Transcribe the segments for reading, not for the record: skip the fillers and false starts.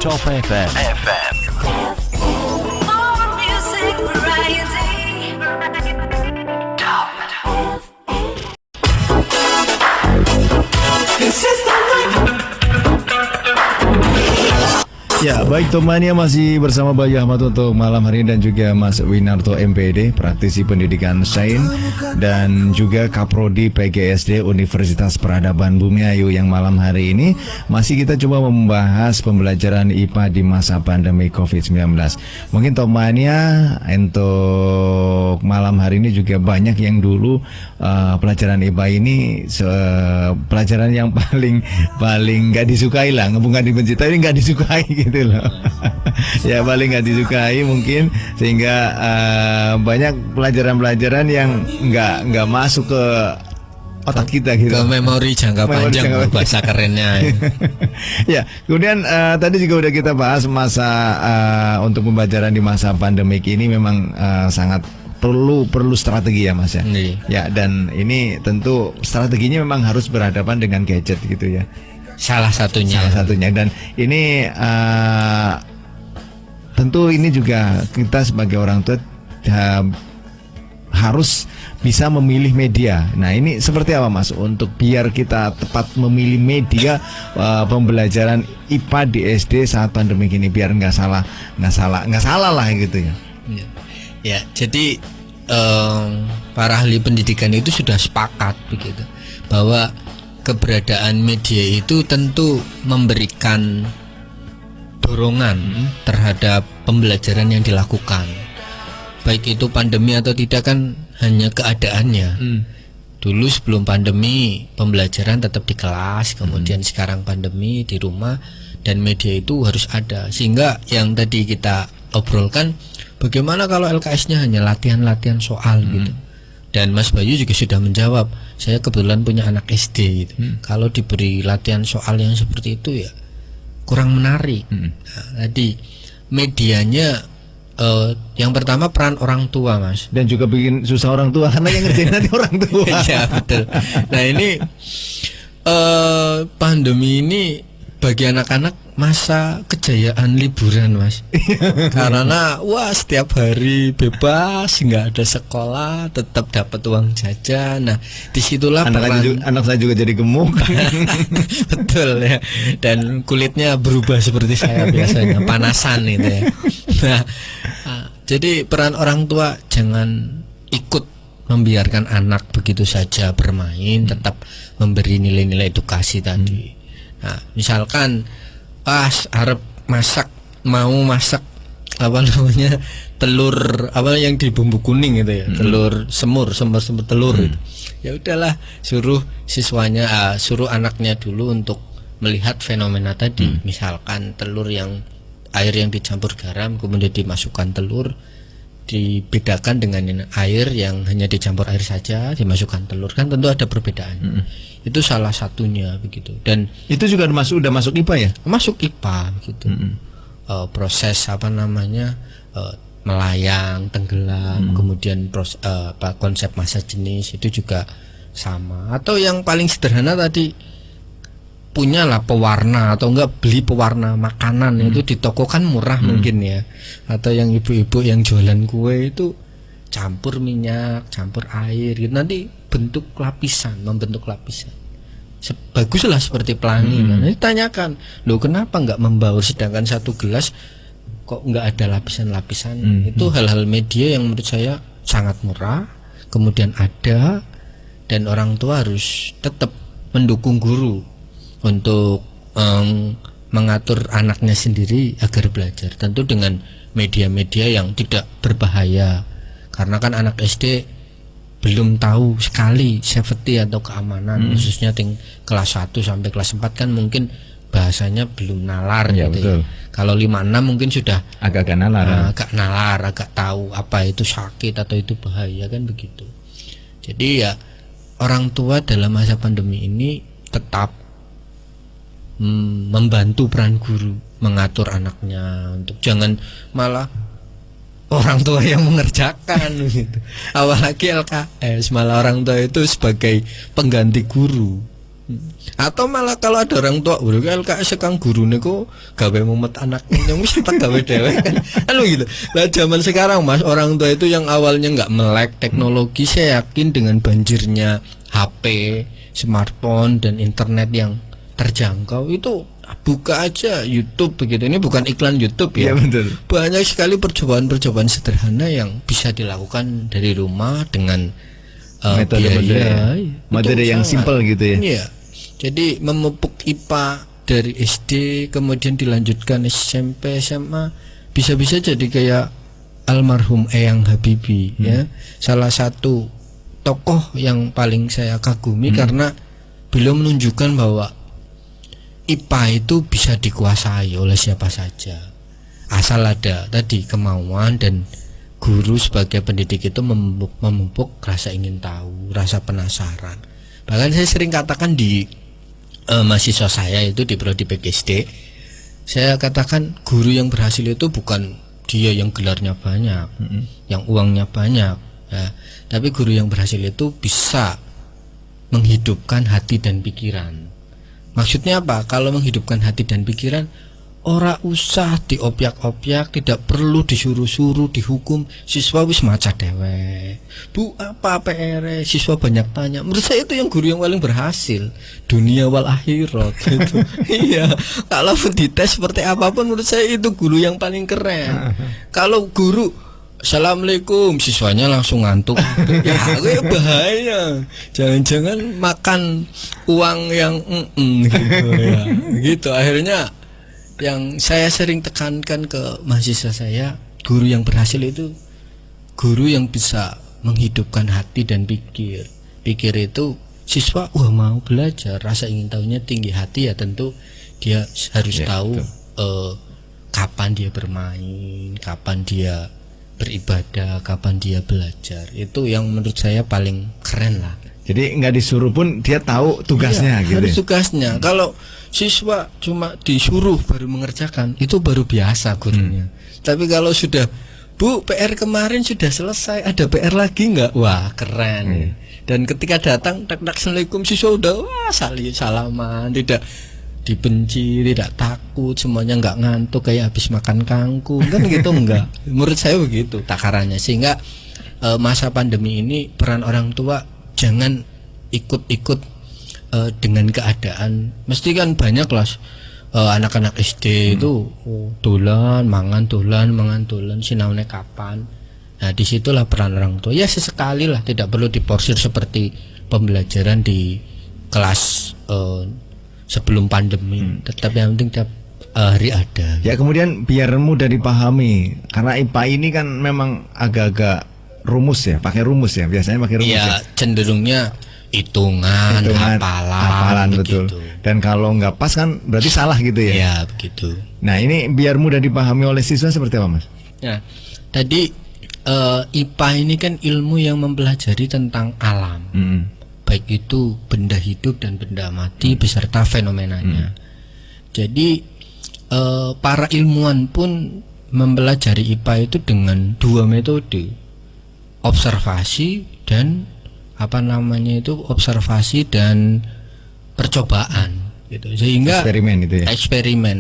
Top FM. More music variety. Top. This is the night. Ya, baik Tomania masih bersama Bayu Ahmad untuk malam hari ini dan juga Mas Winarto MPD, praktisi pendidikan sains dan juga Kaprodi PGSD Universitas Peradaban Bumiayu yang malam hari ini masih kita coba membahas pembelajaran IPA di masa pandemi COVID-19. Mungkin Tomania untuk malam hari ini juga banyak yang dulu pelajaran IPA ini pelajaran yang paling nggak disukai lah, bukan dibenci tapi nggak disukai gitu loh. Ya paling nggak disukai mungkin sehingga banyak pelajaran-pelajaran yang nggak masuk ke otak kita gitu. Ke memori jangka panjang bahasa kerennya. Ya, kemudian tadi juga udah kita bahas masa untuk pembelajaran di masa pandemik ini memang sangat perlu strategi ya Mas ya. Ya, dan ini tentu strateginya memang harus berhadapan dengan gadget gitu ya. Salah satunya Dan ini tentu ini juga kita sebagai orang tua harus bisa memilih media. Nah ini seperti apa Mas untuk biar kita tepat memilih media pembelajaran IPA di SD saat pandemi ini biar nggak salah lah gitu ya. Ya, jadi para ahli pendidikan itu sudah sepakat begitu bahwa keberadaan media itu tentu memberikan dorongan terhadap pembelajaran yang dilakukan. Baik itu pandemi atau tidak kan hanya keadaannya. Dulu sebelum pandemi pembelajaran tetap di kelas, kemudian sekarang pandemi di rumah dan media itu harus ada. Sehingga yang tadi kita obrolkan, bagaimana kalau LKS-nya hanya latihan-latihan soal gitu. Dan Mas Bayu juga sudah menjawab, saya kebetulan punya anak SD gitu. Kalau diberi latihan soal yang seperti itu ya kurang menarik. Nah, tadi medianya yang pertama peran orang tua Mas. Dan juga bikin susah orang tua karena yang ngerjain nanti orang tua. Iya betul. Nah ini pandemi ini bagi anak-anak masa kejayaan liburan Mas. Karena wah setiap hari bebas, nggak ada sekolah, tetap dapat uang jajan. Nah disitulah anak saya juga jadi gemuk. Betul ya. Dan kulitnya berubah seperti saya biasanya, panasan itu ya. Nah jadi peran orang tua jangan ikut membiarkan anak begitu saja bermain, tetap memberi nilai-nilai edukasi tadi. Nah misalkan pas harap mau masak apa namanya telur apa yang di bumbu kuning itu ya, telur semur telur itu. Ya udahlah, suruh siswanya suruh anaknya dulu untuk melihat fenomena tadi. Misalkan telur yang air yang dicampur garam kemudian dimasukkan telur, dibedakan dengan air yang hanya dicampur air saja dimasukkan telur, kan tentu ada perbedaan. Itu salah satunya begitu. Dan itu juga udah masuk IPA ya? Masuk IPA begitu. Proses apa namanya melayang, tenggelam, kemudian konsep massa jenis itu juga sama. Atau yang paling sederhana tadi, punyalah pewarna atau enggak beli pewarna makanan itu di toko kan murah mungkin ya. Atau yang ibu-ibu yang jualan kue itu campur minyak, campur air gitu. Nanti membentuk lapisan. Baguslah seperti pelangi. Nanti tanyakan, loh kenapa enggak membaur, sedangkan satu gelas kok enggak ada lapisan-lapisan. Itu hal-hal media yang menurut saya sangat murah, kemudian ada, dan orang tua harus tetap mendukung guru untuk mengatur anaknya sendiri agar belajar, tentu dengan media-media yang tidak berbahaya, karena kan anak SD belum tahu sekali safety atau keamanan, khususnya kelas 1 sampai kelas 4 kan mungkin bahasanya belum nalar ya, gitu betul. Ya. Kalau 5-6 mungkin sudah agak nalar, agak tahu apa itu sakit atau itu bahaya kan begitu. Jadi ya orang tua dalam masa pandemi ini tetap membantu peran guru mengatur anaknya untuk jangan malah orang tua yang mengerjakan gitu. Apalagi LKS malah orang tua itu sebagai pengganti guru. Atau malah kalau ada orang tua bro LKS kang guru niku gawe mumet anaknya yang wis tak gawe dhewe kan gitu. Lah zaman sekarang Mas, orang tua itu yang awalnya nggak melek teknologi, saya yakin dengan banjirnya HP, smartphone dan internet yang terjangkau itu buka aja YouTube begitu. Ini bukan iklan YouTube ya. Iya betul. Banyak sekali percobaan-percobaan sederhana yang bisa dilakukan dari rumah dengan metode yang simpel gitu ya. Iya. Jadi memupuk IPA dari SD kemudian dilanjutkan SMP SMA bisa-bisa jadi kayak almarhum Eyang Habibie ya. Salah satu tokoh yang paling saya kagumi karena beliau menunjukkan bahwa IPA itu bisa dikuasai oleh siapa saja asal ada tadi kemauan, dan guru sebagai pendidik itu memupuk rasa ingin tahu, rasa penasaran. Bahkan saya sering katakan di mahasiswa saya itu di prodi PGSD, saya katakan guru yang berhasil itu bukan dia yang gelarnya banyak, yang uangnya banyak ya, tapi guru yang berhasil itu bisa menghidupkan hati dan pikiran. Maksudnya apa? Kalau menghidupkan hati dan pikiran, ora usah diopyak-opyak, tidak perlu disuruh-suruh, dihukum. Siswa wis maca dewe. Bu, apa PR? Siswa banyak tanya. Menurut saya itu yang guru yang paling berhasil dunia wal akhirat gitu. Iya. Kalau dites seperti apapun, menurut saya itu guru yang paling keren. Kalau guru Assalamualaikum, siswanya langsung ngantuk. Ya, itu bahaya. Jangan-jangan makan uang yang gitu ya. Gitu akhirnya yang saya sering tekankan ke mahasiswa saya, guru yang berhasil itu guru yang bisa menghidupkan hati dan pikir. Pikir itu siswa mau belajar, rasa ingin tahunya tinggi. Hati ya tentu dia harus tahu kapan dia bermain, kapan dia beribadah, kapan dia belajar. Itu yang menurut saya paling keren lah. Jadi nggak disuruh pun dia tahu tugasnya gitu. Harus tugasnya. Kalau siswa cuma disuruh baru mengerjakan, itu baru biasa gurunya. Tapi kalau sudah, Bu, PR kemarin sudah selesai, ada PR lagi nggak? Wah, keren. Dan ketika datang, tak assalamualaikum, siswa udah salaman, tidak dibenci, tidak takut, semuanya nggak ngantuk kayak habis makan kangkung kan gitu. Enggak. Menurut saya begitu takarannya. Sehingga masa pandemi ini peran orang tua jangan ikut-ikut dengan keadaan. Mesti kan banyak lah anak-anak SD itu mangan dolan sinaune kapan. Nah disitulah peran orang tua. Ya sesekali lah, tidak perlu diporsir seperti pembelajaran di kelas sebelum pandemi. Tetap yang penting tiap hari ada. Ya kemudian biar mudah dipahami, karena IPA ini kan memang agak-agak rumus ya, pakai rumus ya, biasanya pakai rumus ya. Cenderungnya hitungan hafalan betul. Dan kalau nggak pas kan berarti salah gitu ya. Ya begitu. Nah ini biar mudah dipahami oleh siswa seperti apa Mas? Nah tadi IPA ini kan ilmu yang mempelajari tentang alam, baik itu benda hidup dan benda mati beserta fenomenanya. Jadi para ilmuwan pun mempelajari IPA itu dengan dua metode, observasi dan observasi dan percobaan gitu. Sehingga eksperimen itu ya. Eksperimen.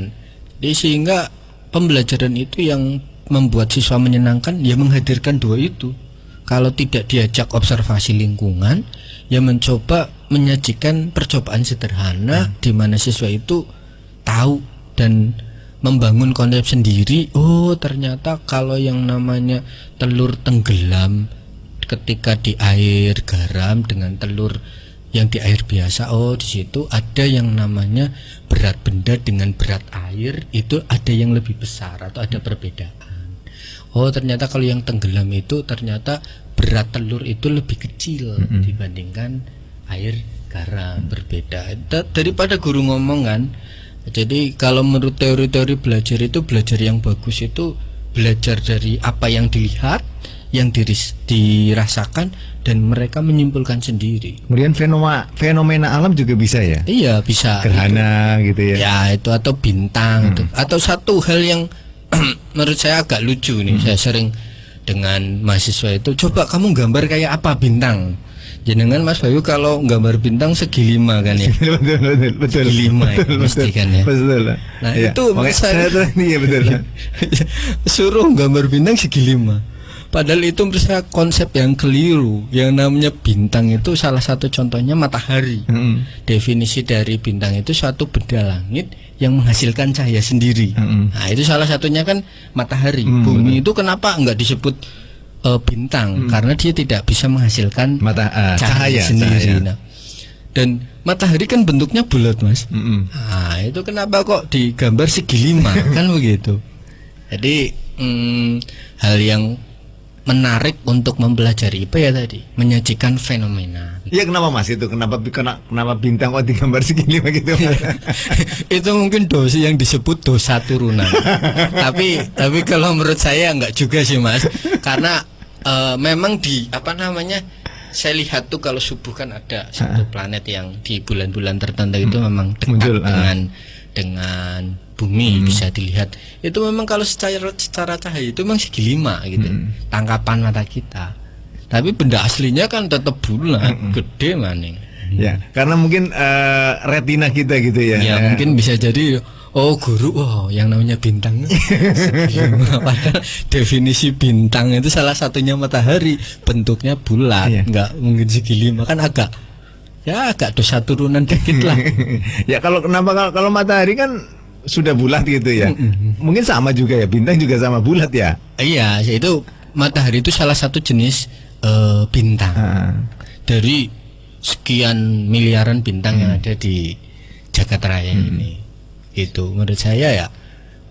Jadi sehingga pembelajaran itu yang membuat siswa menyenangkan ya menghadirkan dua itu. Kalau tidak diajak observasi lingkungan, ya mencoba menyajikan percobaan sederhana di mana siswa itu tahu dan membangun konsep sendiri. Oh, ternyata kalau yang namanya telur tenggelam ketika di air garam dengan telur yang di air biasa, oh di situ ada yang namanya berat benda dengan berat air, itu ada yang lebih besar atau ada perbedaan. Oh ternyata kalau yang tenggelam itu ternyata berat telur itu lebih kecil dibandingkan air garam. Berbeda daripada guru ngomong kan. Jadi kalau menurut teori-teori belajar itu, belajar yang bagus itu belajar dari apa yang dilihat, yang dirasakan, dan mereka menyimpulkan sendiri. Kemudian fenomena alam juga bisa ya? Iya bisa. Gerhana gitu ya? Ya itu atau bintang itu. Atau satu hal yang menurut saya agak lucu nih, saya sering dengan mahasiswa itu, coba kamu gambar kayak apa bintang. Jenengan Mas Bayu kalau gambar bintang segi 5 kan ya. betul. Segi 5 ya, Betul, mesti kan ya. Betul. Nah, Iya. itu Makanya saya iya betul. suruh gambar bintang segi 5. Padahal itu menurut saya konsep yang keliru. Yang namanya bintang itu salah satu contohnya matahari. Definisi dari bintang itu suatu benda langit yang menghasilkan cahaya sendiri. Nah, itu salah satunya kan matahari. Bumi itu kenapa enggak disebut bintang? Karena dia tidak bisa menghasilkan cahaya sendiri. Nah, dan matahari kan bentuknya bulat, Mas. Nah, itu kenapa kok digambar segi 5 kan begitu. Jadi hal yang menarik untuk mempelajari IPA ya tadi, menyajikan fenomena. Iya, kenapa Mas itu? Kenapa bintang kok digambar segi 5 gitu? Itu mungkin dosa yang disebut dosa turunan. tapi kalau menurut saya enggak juga sih, Mas. Karena memang di saya lihat tuh kalau subuh kan ada satu planet yang di bulan-bulan tertentu itu memang dekat muncul, dengan bumi, bisa dilihat. Itu memang kalau secara cahaya itu memang segi 5 gitu. Tangkapan mata kita. Tapi benda aslinya kan tetap bulat, gede maning. Ya, karena mungkin retina kita gitu ya. Ya, mungkin bisa jadi guru, yang namanya bintang segi 5. Padahal definisi bintang itu salah satunya matahari, bentuknya bulat, enggak mungkin segi 5, kan agak dosa turunan dikit lah. Ya, kalau matahari kan sudah bulat gitu ya. Mungkin sama juga ya, bintang juga sama bulat ya. Iya, itu matahari itu salah satu jenis bintang. Dari sekian miliaran bintang yang ada di jagat raya ini. Itu menurut saya ya,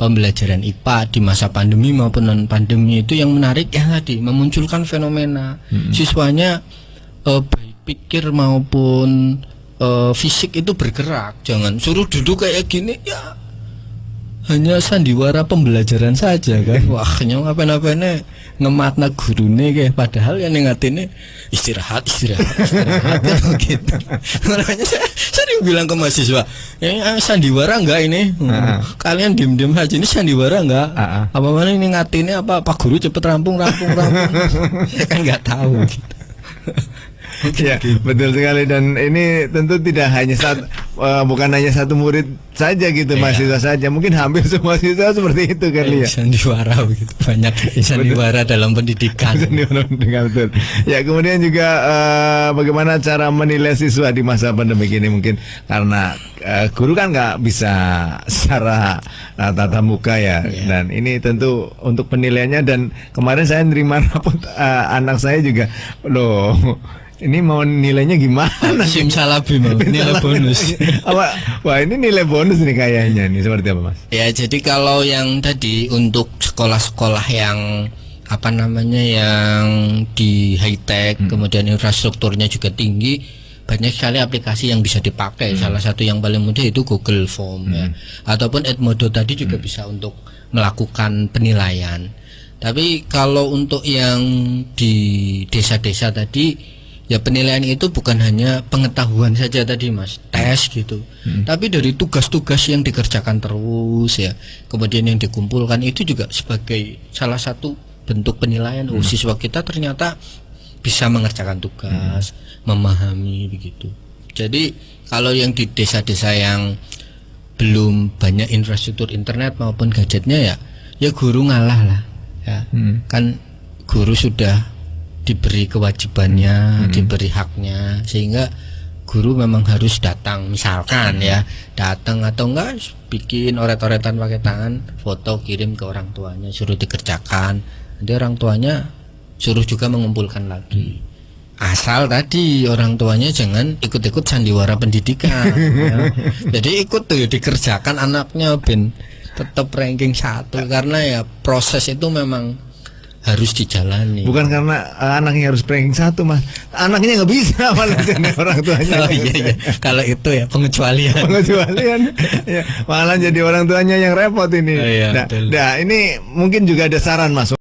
pembelajaran IPA di masa pandemi maupun non pandemi itu yang menarik ya tadi, memunculkan fenomena. Siswanya baik pikir maupun fisik itu bergerak. Jangan suruh duduk kayak gini ya, hanya sandiwara pembelajaran saja kan. Wah, nyong apa-apane ngematna gurune kayak, padahal yang ngatine istirahat kan gitu. Makanya saya bilang ke mahasiswa, sandiwara enggak ini? Kalian diem-diem saja, ini sandiwara enggak? Apa mana ini ngatine apa Pak Guru cepet rampung. Saya kan enggak tahu gitu. Ya, betul sekali. Dan ini tentu tidak hanya bukan hanya satu murid saja gitu, mahasiswa saja. Mungkin hampir semua siswa seperti itu kali ya. Sandiwara begitu, banyak sandiwara dalam pendidikan. Betul. Ya, kemudian juga bagaimana cara menilai siswa di masa pandemi ini, mungkin karena guru kan nggak bisa secara tatap muka ya. Dan ini tentu untuk penilaiannya, dan kemarin saya nerima rapot anak saya juga, loh, ini mau nilainya gimana? Simsalabim, nilai bonus. Wah, ini nilai bonus nih kayaknya nih, seperti apa Mas? Ya, jadi kalau yang tadi untuk sekolah-sekolah yang yang di high tech, kemudian infrastrukturnya juga tinggi, banyak sekali aplikasi yang bisa dipakai. Salah satu yang paling mudah itu Google Form ya. Ataupun Edmodo tadi juga bisa untuk melakukan penilaian. Tapi kalau untuk yang di desa-desa tadi, ya penilaian itu bukan hanya pengetahuan saja tadi Mas, tes gitu. Tapi dari tugas-tugas yang dikerjakan terus ya, kemudian yang dikumpulkan itu juga sebagai salah satu bentuk penilaian. Siswa kita ternyata bisa mengerjakan tugas, memahami begitu. Jadi kalau yang di desa-desa yang belum banyak infrastruktur internet maupun gadgetnya ya guru ngalah lah ya. Kan guru sudah diberi kewajibannya, diberi haknya, sehingga guru memang harus datang, misalkan datang atau enggak bikin oret-oretan pakai tangan, foto kirim ke orang tuanya, suruh dikerjakan. Nanti orang tuanya suruh juga mengumpulkan lagi. Asal tadi orang tuanya jangan ikut-ikut sandiwara pendidikan ya. Jadi ikut tuh dikerjakan anaknya ben tetap ranking 1, karena ya proses itu memang harus dijalani. Bukan karena anaknya harus ranking 1 Mas, anaknya nggak bisa malah jadi orang tuanya. Iya. Kalau itu ya pengecualian ya, malah jadi orang tuanya yang repot ini. Iya, nah, ini mungkin juga ada saran Mas